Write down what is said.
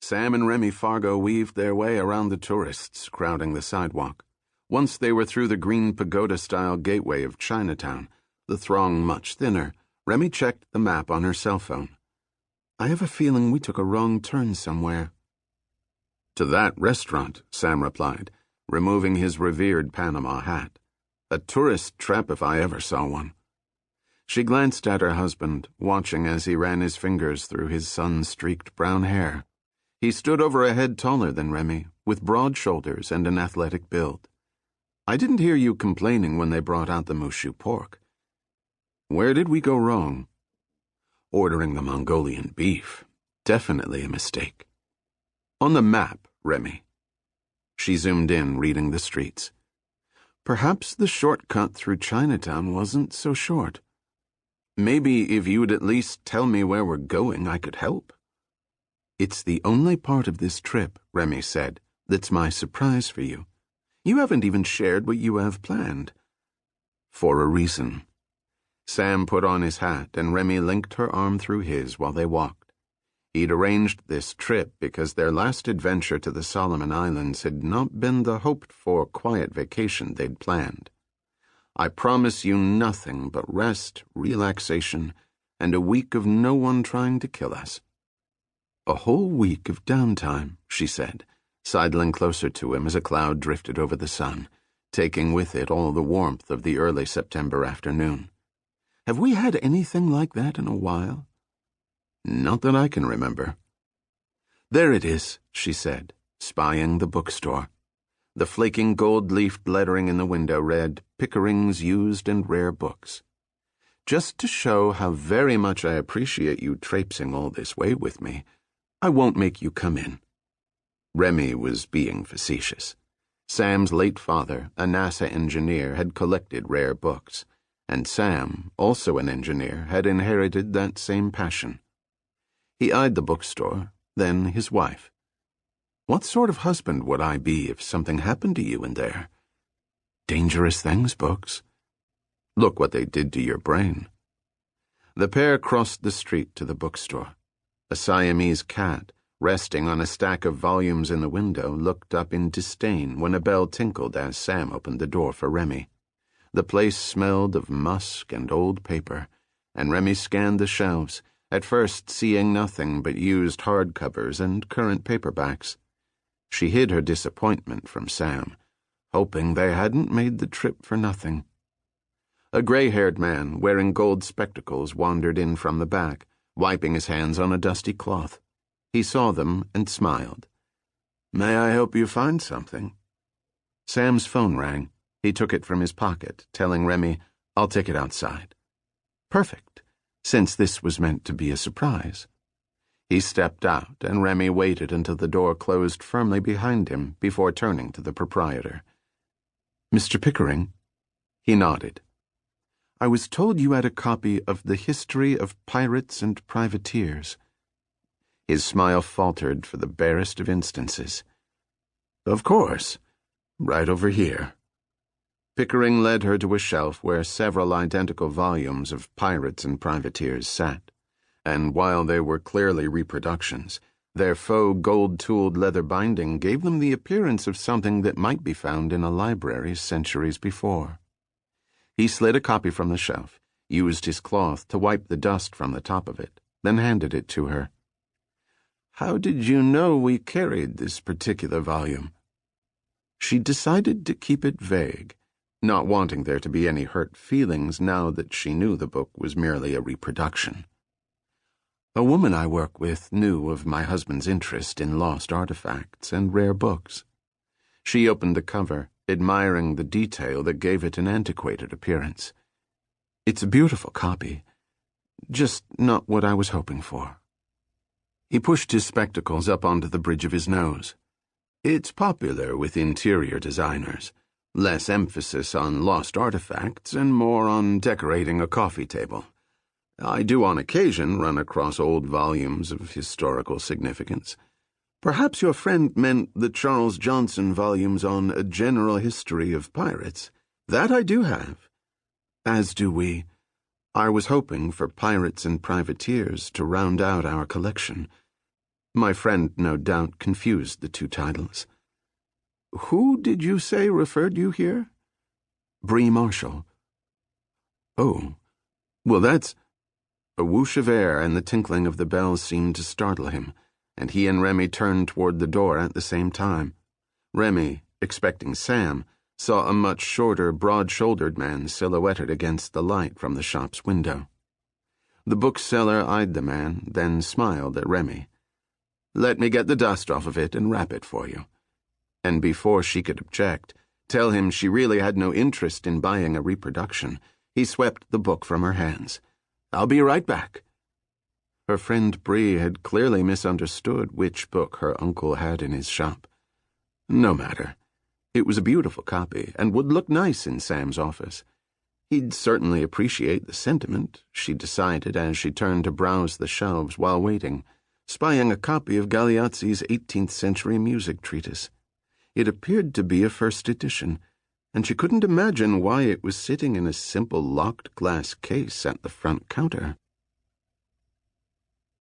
Sam and Remi Fargo weaved their way around the tourists crowding the sidewalk. Once they were through the green pagoda-style gateway of Chinatown, the throng much thinner, Remi checked the map on her cell phone. I have a feeling we took a wrong turn somewhere. To that restaurant, Sam replied, removing his revered Panama hat. A tourist trap if I ever saw one. She glanced at her husband, watching as he ran his fingers through his sun-streaked brown hair. He stood over a head taller than Remi, with broad shoulders and an athletic build. I didn't hear you complaining when they brought out the Mushu pork. Where did we go wrong? Ordering the Mongolian beef. Definitely a mistake. On the map, Remi. She zoomed in, reading the streets. Perhaps the shortcut through Chinatown wasn't so short. Maybe if you'd at least tell me where we're going, I could help. It's the only part of this trip, Remi said, that's my surprise for you. You haven't even shared what you have planned. For a reason. Sam put on his hat and Remi linked her arm through his while they walked. He'd arranged this trip because their last adventure to the Solomon Islands had not been the hoped-for quiet vacation they'd planned. I promise you nothing but rest, relaxation, and a week of no one trying to kill us. A whole week of downtime, she said, sidling closer to him as a cloud drifted over the sun, taking with it all the warmth of the early September afternoon. Have we had anything like that in a while? Not that I can remember. There it is, she said, spying the bookstore. The flaking gold-leafed lettering in the window read, Pickering's Used and Rare Books. Just to show how very much I appreciate you traipsing all this way with me, I won't make you come in. Remi was being facetious. Sam's late father, a NASA engineer, had collected rare books, and Sam, also an engineer, had inherited that same passion. He eyed the bookstore, then his wife. What sort of husband would I be if something happened to you in there? Dangerous things, books. Look what they did to your brain. The pair crossed the street to the bookstore. A Siamese cat, resting on a stack of volumes in the window, looked up in disdain when a bell tinkled as Sam opened the door for Remi. The place smelled of musk and old paper, and Remi scanned the shelves, at first seeing nothing but used hardcovers and current paperbacks. She hid her disappointment from Sam, hoping they hadn't made the trip for nothing. A gray-haired man, wearing gold spectacles, wandered in from the back, wiping his hands on a dusty cloth. He saw them and smiled. May I help you find something? Sam's phone rang. He took it from his pocket, telling Remi, I'll take it outside. Perfect, since this was meant to be a surprise. He stepped out, and Remi waited until the door closed firmly behind him before turning to the proprietor. Mr. Pickering? He nodded. I was told you had a copy of The History of Pirates and Privateers. His smile faltered for the barest of instances. Of course. Right over here. Pickering led her to a shelf where several identical volumes of Pirates and Privateers sat, and while they were clearly reproductions, their faux gold-tooled leather binding gave them the appearance of something that might be found in a library centuries before. He slid a copy from the shelf, used his cloth to wipe the dust from the top of it, then handed it to her. How did you know we carried this particular volume? She decided to keep it vague, not wanting there to be any hurt feelings now that she knew the book was merely a reproduction. A woman I work with knew of my husband's interest in lost artifacts and rare books. She opened the cover, admiring the detail that gave it an antiquated appearance. It's a beautiful copy, just not what I was hoping for. He pushed his spectacles up onto the bridge of his nose. It's popular with interior designers. Less emphasis on lost artifacts and more on decorating a coffee table. I do on occasion run across old volumes of historical significance. Perhaps your friend meant the Charles Johnson volumes on A General History of Pirates. That I do have. As do we. I was hoping for Pirates and Privateers to round out our collection. My friend no doubt confused the two titles. Who did you say referred you here? Bree Marshall. Oh, well that's... A whoosh of air and the tinkling of the bells seemed to startle him, and he and Remi turned toward the door at the same time. Remi, expecting Sam, saw a much shorter, broad-shouldered man silhouetted against the light from the shop's window. The bookseller eyed the man, then smiled at Remi. Let me get the dust off of it and wrap it for you. And before she could object, tell him she really had no interest in buying a reproduction, he swept the book from her hands. I'll be right back. Her friend Bree had clearly misunderstood which book her uncle had in his shop. No matter. It was a beautiful copy and would look nice in Sam's office. He'd certainly appreciate the sentiment, she decided as she turned to browse the shelves while waiting, spying a copy of Galeazzi's 18th century music treatise. It appeared to be a first edition, and she couldn't imagine why it was sitting in a simple locked glass case at the front counter.